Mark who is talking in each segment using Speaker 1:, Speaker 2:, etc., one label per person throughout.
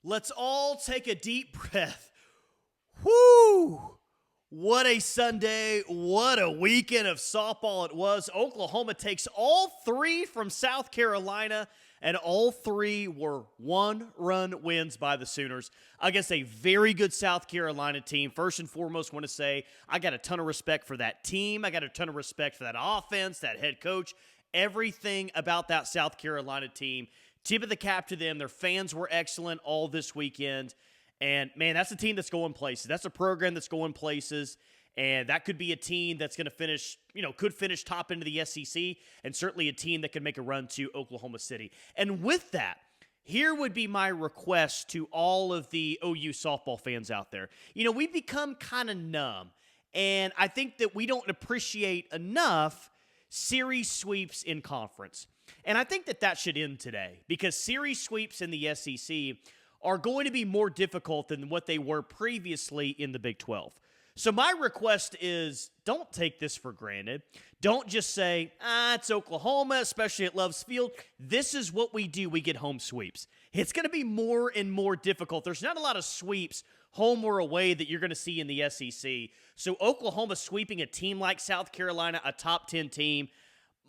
Speaker 1: Let's all take a deep breath. Whoo! What a Sunday. What a weekend of softball it was. Oklahoma takes all three from South Carolina, and all three were one-run wins by the Sooners against a very good South Carolina team. First and foremost, want to say I got a ton of respect for that team. I got a ton of respect for that offense, that head coach, everything about that South Carolina team. Tip of the cap to them. Their fans were excellent all this weekend. And, man, that's a team that's going places. That's a program that's going places. And that could be a team that's going to finish, could finish top into the SEC, and certainly a team that could make a run to Oklahoma City. And with that, here would be my request to all of the OU softball fans out there. We've become kind of numb. And I think that we don't appreciate enough series sweeps in conference. And I think that should end today, because series sweeps in the SEC are going to be more difficult than what they were previously in the Big 12. So my request is, don't take this for granted. Don't just say, it's Oklahoma, especially at Love's Field. This is what we do. We get home sweeps. It's going to be more and more difficult. There's not a lot of sweeps, home or away, that you're going to see in the SEC. So Oklahoma sweeping a team like South Carolina, a top 10 team,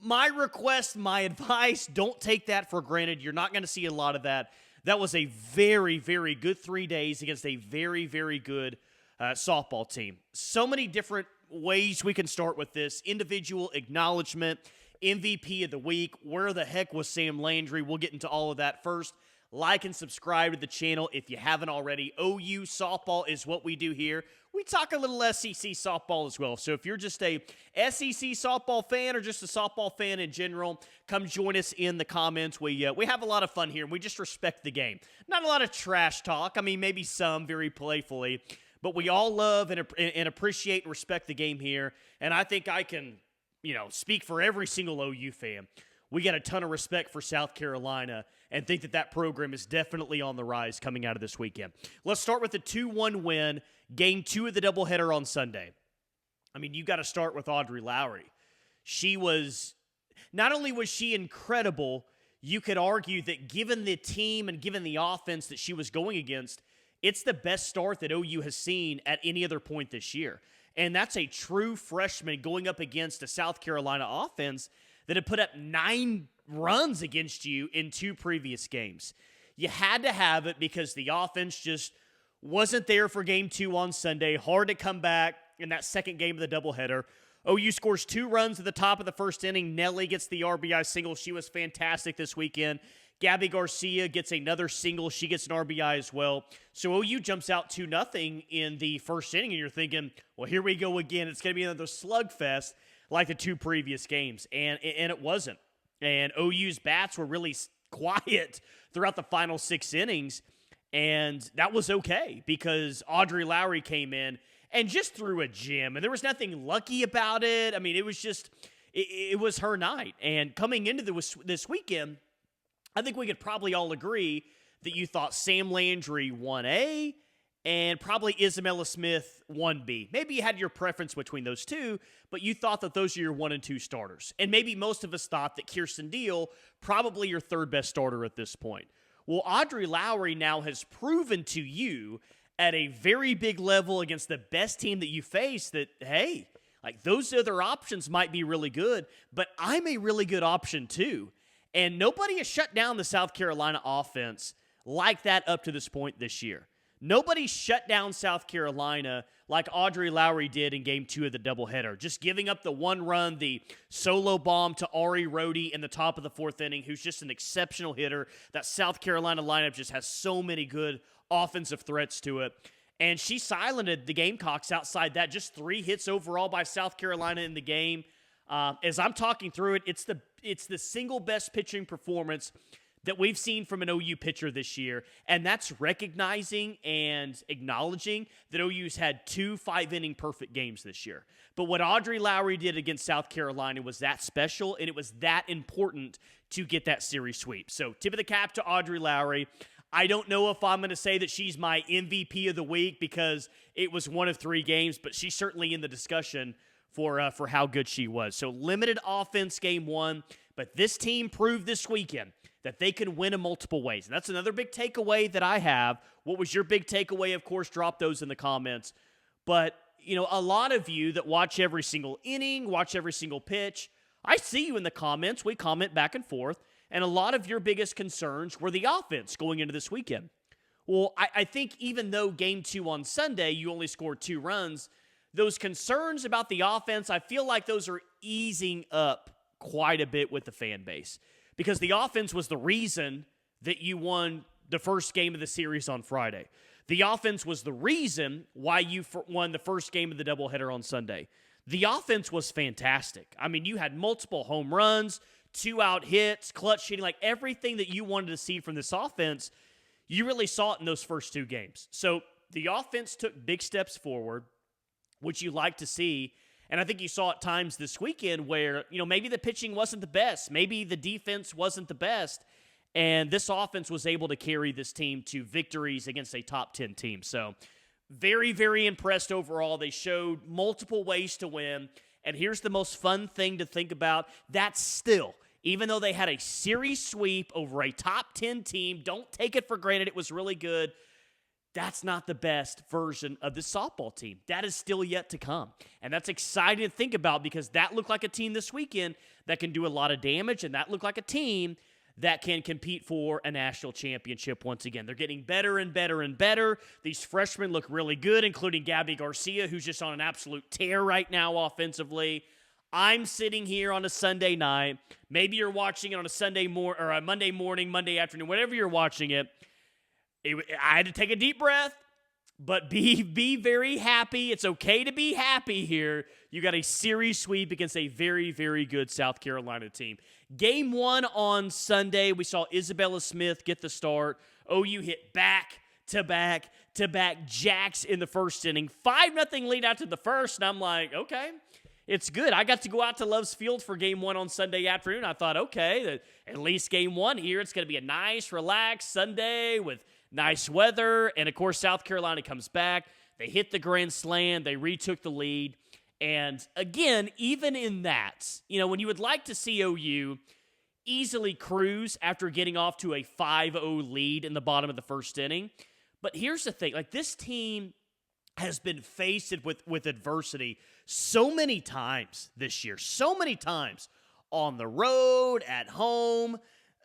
Speaker 1: my request, my advice, don't take that for granted. You're not going to see a lot of that. That was a very, very good 3 days against a very, very good softball team. So many different ways we can start with this. Individual acknowledgement, MVP of the week. Where the heck was Sam Landry? We'll get into all of that first. Like and subscribe to the channel if you haven't already. OU softball is what we do here. We talk a little SEC softball as well. So if you're just a SEC softball fan or just a softball fan in general, come join us in the comments. We have a lot of fun here. We just respect the game. Not a lot of trash talk. I mean, maybe some very playfully. But we all love and appreciate and respect the game here. And I think I can, speak for every single OU fan. We got a ton of respect for South Carolina and think that program is definitely on the rise coming out of this weekend. Let's start with the 2-1 win, game 2 of the doubleheader on Sunday. I mean, you got to start with Audrey Lowry. Not only was she incredible, you could argue that given the team and given the offense that she was going against, it's the best start that OU has seen at any other point this year. And that's a true freshman going up against a South Carolina offense that had put up 9 runs against you in 2 previous games. You had to have it because the offense just wasn't there for game 2 on Sunday. Hard to come back in that second game of the doubleheader. OU scores 2 runs at the top of the first inning. Nelly gets the RBI single. She was fantastic this weekend. Gabby Garcia gets another single. She gets an RBI as well. So OU jumps out 2-0 in the first inning, and you're thinking, well, here we go again. It's going to be another slugfest like the 2 previous games, and it wasn't. And OU's bats were really quiet throughout the final 6 innings, and that was okay because Audrey Lowry came in and just threw a gem, and there was nothing lucky about it. I mean, it was just it was her night. And coming into this weekend, I think we could probably all agree that you thought Sam Landry 1A and probably Isabella Smith 1B. Maybe you had your preference between those two, but you thought that those are your 1 and 2 starters. And maybe most of us thought that Kirsten Deal, probably your 3rd best starter at this point. Well, Audrey Lowry now has proven to you at a very big level against the best team that you face that, hey, like those other options might be really good, but I'm a really good option too. And nobody has shut down the South Carolina offense like that up to this point this year. Nobody shut down South Carolina like Audrey Lowry did in game 2 of the doubleheader. Just giving up the 1 run, the solo bomb to Ari Rhodey in the top of the 4th inning, who's just an exceptional hitter. That South Carolina lineup just has so many good offensive threats to it. And she silenced the Gamecocks outside that. Just 3 hits overall by South Carolina in the game. As I'm talking through it, it's the single best pitching performance that we've seen from an OU pitcher this year, and that's recognizing and acknowledging that OU's had 2 5-inning perfect games this year. But what Audrey Lowry did against South Carolina was that special, and it was that important to get that series sweep. So tip of the cap to Audrey Lowry. I don't know if I'm going to say that she's my MVP of the week because it was 1 of 3 games, but she's certainly in the discussion for how good she was. So limited offense game one, but this team proved this weekend that they can win in multiple ways. And that's another big takeaway that I have. What was your big takeaway? Of course, drop those in the comments. But, a lot of you that watch every single inning, watch every single pitch, I see you in the comments. We comment back and forth. And a lot of your biggest concerns were the offense going into this weekend. Well, I think even though game 2 on Sunday, you only scored 2 runs, those concerns about the offense, I feel like those are easing up quite a bit with the fan base. Because the offense was the reason that you won the first game of the series on Friday. The offense was the reason why you won the first game of the doubleheader on Sunday. The offense was fantastic. I mean, you had multiple home runs, 2-out hits, clutch hitting, like everything that you wanted to see from this offense, you really saw it in those first 2 games. So the offense took big steps forward, which you like to see. And I think you saw at times this weekend where, maybe the pitching wasn't the best. Maybe the defense wasn't the best. And this offense was able to carry this team to victories against a top 10 team. So very, very impressed overall. They showed multiple ways to win. And here's the most fun thing to think about. That's still, even though they had a series sweep over a top 10 team, don't take it for granted. It was really good. That's not the best version of the softball team. That is still yet to come. And that's exciting to think about because that looked like a team this weekend that can do a lot of damage, and that looked like a team that can compete for a national championship once again. They're getting better and better and better. These freshmen look really good, including Gabby Garcia, who's just on an absolute tear right now offensively. I'm sitting here on a Sunday night. Maybe you're watching it on a Sunday or a Monday morning, Monday afternoon, whatever you're watching it. I had to take a deep breath, but be very happy. It's okay to be happy here. You got a series sweep against a very, very good South Carolina team. Game 1 on Sunday, we saw Isabella Smith get the start. OU hit back-to-back jacks in the first inning. 5-0 lead out to the first, and I'm like, okay, it's good. I got to go out to Love's Field for game 1 on Sunday afternoon. I thought, okay, at least game 1 here, it's going to be a nice, relaxed Sunday with nice weather, and of course, South Carolina comes back. They hit the grand slam. They retook the lead. And again, even in that, when you would like to see OU easily cruise after getting off to a 5-0 lead in the bottom of the first inning. But here's the thing. This team has been faced with adversity so many times this year. So many times on the road, at home,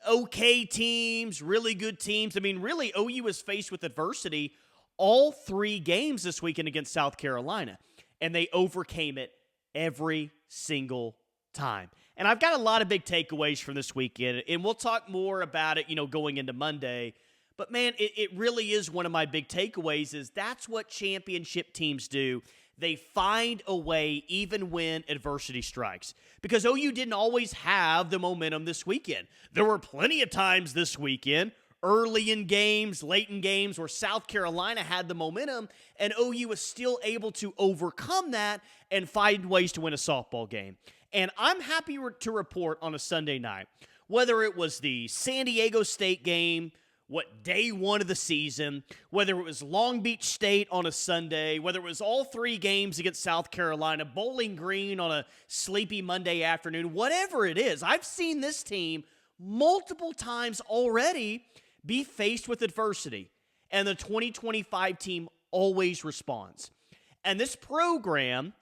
Speaker 1: okay teams, really good teams. I mean, really, OU is faced with adversity all 3 games this weekend against South Carolina, and they overcame it every single time. And I've got a lot of big takeaways from this weekend, and we'll talk more about it, going into Monday. But, man, it really is one of my big takeaways is that's what championship teams do. They find a way even when adversity strikes. Because OU didn't always have the momentum this weekend. There were plenty of times this weekend, early in games, late in games, where South Carolina had the momentum, and OU was still able to overcome that and find ways to win a softball game. And I'm happy to report on a Sunday night, whether it was the San Diego State game, day 1 of the season, whether it was Long Beach State on a Sunday, whether it was all 3 games against South Carolina, Bowling Green on a sleepy Monday afternoon, whatever it is, I've seen this team multiple times already be faced with adversity, and the 2025 team always responds. And this program,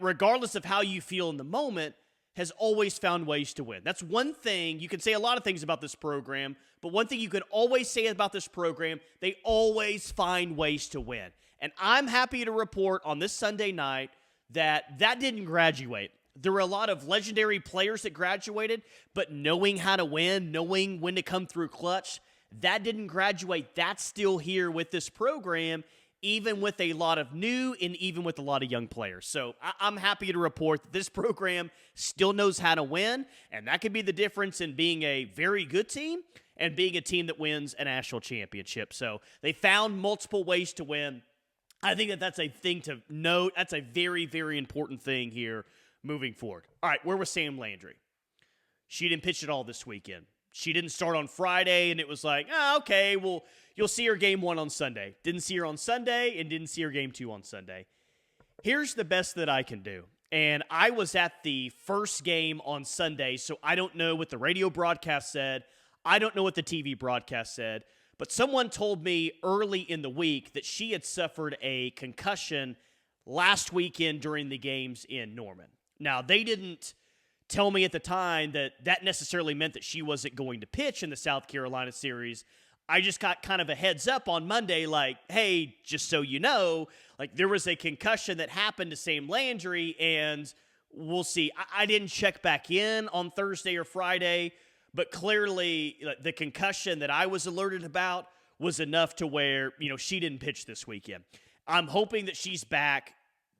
Speaker 1: regardless of how you feel in the moment, has always found ways to win. That's one thing. You can say a lot of things about this program, but one thing you can always say about this program, they always find ways to win. And I'm happy to report on this Sunday night that didn't graduate. There were a lot of legendary players that graduated, but knowing how to win, knowing when to come through clutch, that didn't graduate. That's still here with this program, even with a lot of new and even with a lot of young players. So I'm happy to report that this program still knows how to win, and that could be the difference in being a very good team and being a team that wins a national championship. So they found multiple ways to win. I think that's a thing to note. That's a very, very important thing here moving forward. All right, where was Sam Landry? She didn't pitch at all this weekend. She didn't start on Friday, and it was like, okay, well, you'll see her game 1 on Sunday. Didn't see her on Sunday, and didn't see her game 2 on Sunday. Here's the best that I can do. And I was at the first game on Sunday, so I don't know what the radio broadcast said. I don't know what the TV broadcast said. But someone told me early in the week that she had suffered a concussion last weekend during the games in Norman. Now, they didn't tell me at the time that that necessarily meant that she wasn't going to pitch in the South Carolina series. I just got kind of a heads up on Monday, like, hey, just so you know, like there was a concussion that happened to Sam Landry, and we'll see. I didn't check back in on Thursday or Friday, but clearly the concussion that I was alerted about was enough to where, she didn't pitch this weekend. I'm hoping that she's back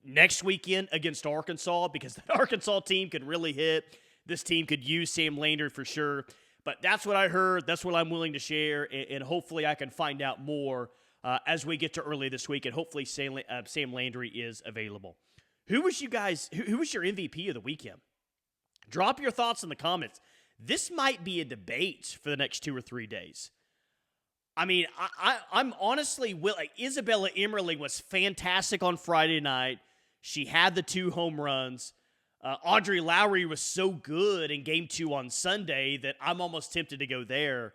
Speaker 1: next weekend against Arkansas, because that Arkansas team could really hit. This team could use Sam Landry for sure. But that's what I heard. That's what I'm willing to share, and hopefully I can find out more as we get to early this week, and hopefully Sam Landry is available. Who was your MVP of the weekend? Drop your thoughts in the comments. This might be a debate for the next 2 or 3 days. I mean, I'm honestly Isabella Emerling was fantastic on Friday night. She had the 2 home runs. Audrey Lowry was so good in Game 2 on Sunday that I'm almost tempted to go there.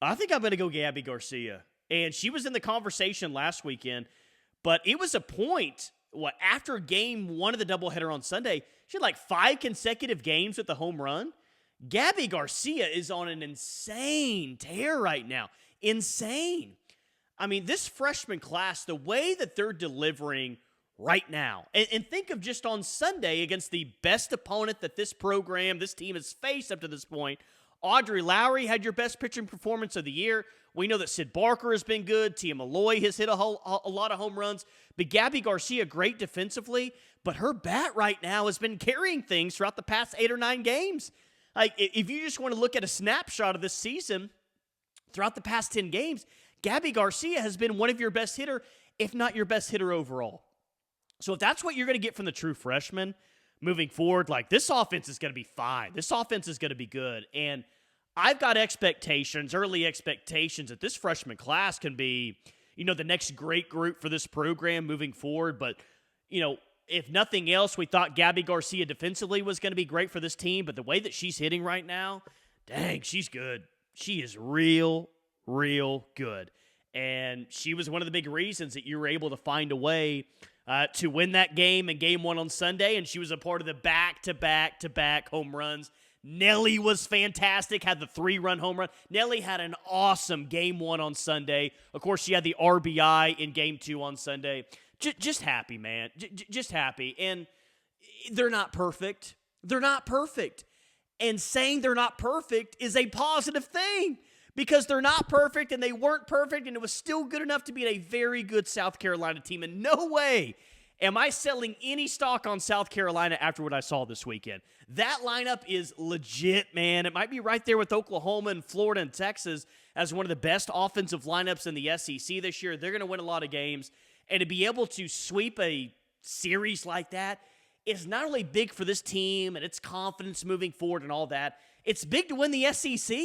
Speaker 1: I think I'm going to go Gabby Garcia. And she was in the conversation last weekend, but it was a point, after Game 1 of the doubleheader on Sunday, she had like 5 consecutive games with the home run. Gabby Garcia is on an insane tear right now. Insane. I mean, this freshman class, the way that they're delivering right now, and think of just on Sunday against the best opponent that this team has faced up to this point. Audrey Lowry had your best pitching performance of the year. We know that Sid Barker has been good. Tia Malloy has hit a lot of home runs. But Gabby Garcia, great defensively. But her bat right now has been carrying things throughout the past 8 or 9 games. Like, if you just want to look at a snapshot of this season, throughout the past 10 games, Gabby Garcia has been one of your best hitter, if not your best hitter overall. So if that's what you're going to get from the true freshman moving forward, like this offense is going to be fine. This offense is going to be good. And I've got early expectations that this freshman class can be, the next great group for this program moving forward. But, if nothing else, we thought Gabby Garcia defensively was going to be great for this team. But the way that she's hitting right now, dang, she's good. She is real, real good. And she was one of the big reasons that you were able to find a way to win that game in Game 1 on Sunday, and she was a part of the back-to-back home runs. Nelly was fantastic, had the 3-run home run. Nelly had an awesome Game 1 on Sunday. Of course, she had the RBI in Game 2 on Sunday. Just happy, man. Just happy. And they're not perfect. They're not perfect. And saying they're not perfect is a positive thing, because they're not perfect and they weren't perfect, and it was still good enough to beat a very good South Carolina team. And no way am I selling any stock on South Carolina after what I saw this weekend. That lineup is legit, man. It might be right there with Oklahoma and Florida and Texas as one of the best offensive lineups in the SEC this year. They're going to win a lot of games. And to be able to sweep a series like that is not only big for this team and its confidence moving forward and all that, it's big to win the SEC.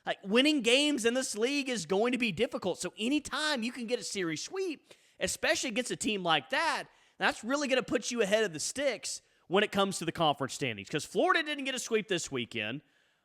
Speaker 1: Like, winning games in this league is going to be difficult. So anytime you can get a series sweep, especially against a team like that, that's really going to put you ahead of the sticks when it comes to the conference standings. Because Florida didn't get a sweep this weekend.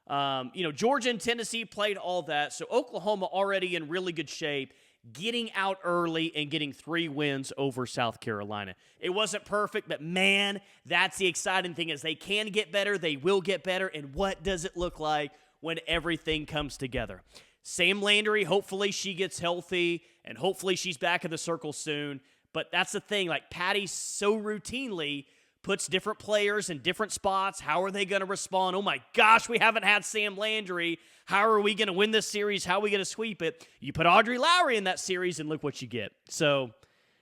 Speaker 1: Georgia and Tennessee played all that. So Oklahoma already in really good shape, getting out early and getting 3 wins over South Carolina. It wasn't perfect, but man, that's the exciting thing, is they can get better, they will get better, and what does it look like when everything comes together? Sam Landry, hopefully she gets healthy, and hopefully she's back in the circle soon. But that's the thing, like Patty so routinely puts different players in different spots. How are they going to respond? Oh my gosh, we haven't had Sam Landry. How are we going to win this series? How are we going to sweep it? You put Audrey Lowry in that series and look what you get. So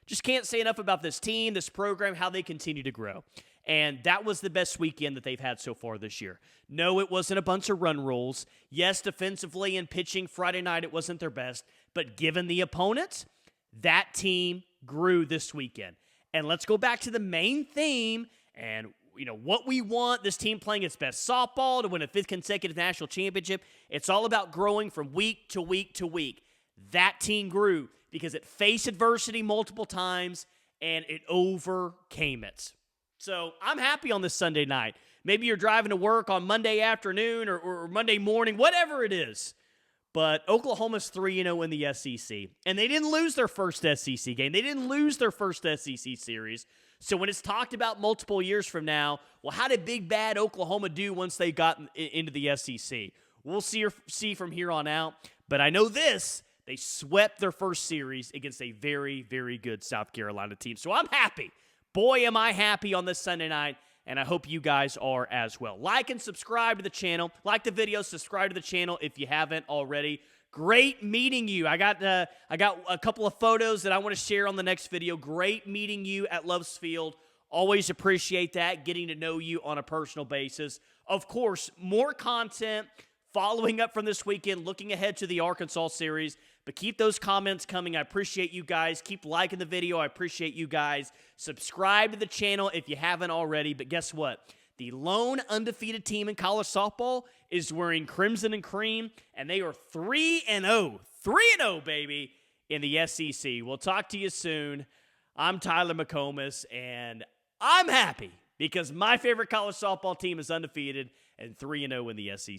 Speaker 1: just can't say enough about this team, this program, how they continue to grow. And that was the best weekend that they've had so far this year. No, it wasn't a bunch of run rules. Yes, defensively and pitching Friday night, it wasn't their best. But given the opponents, that team grew this weekend. And let's go back to the main theme and what we want, this team playing its best softball to win a 5th consecutive national championship. It's all about growing from week to week to week. That team grew because it faced adversity multiple times and it overcame it. So I'm happy on this Sunday night. Maybe you're driving to work on Monday afternoon or Monday morning, whatever it is. But Oklahoma's 3-0 in the SEC. And they didn't lose their first SEC game. They didn't lose their first SEC series. So when it's talked about multiple years from now, well, how did big bad Oklahoma do once they got into the SEC? We'll see from here on out. But I know this. They swept their first series against a very, very good South Carolina team. So I'm happy. Boy, am I happy on this Sunday night. And I hope you guys are as well. Like and subscribe to the channel. Like the video, subscribe to the channel if you haven't already. Great meeting you. I got a couple of photos that I want to share on the next video. Great meeting you at Love's Field. Always appreciate that, getting to know you on a personal basis. Of course, more content following up from this weekend, looking ahead to the Arkansas series. But keep those comments coming. I appreciate you guys. Keep liking the video. I appreciate you guys. Subscribe to the channel if you haven't already. But guess what? The lone undefeated team in college softball is wearing crimson and cream, and they are 3-0. 3-0, baby, in the SEC. We'll talk to you soon. I'm Tyler McComas, and I'm happy because my favorite college softball team is undefeated and 3-0 in the SEC.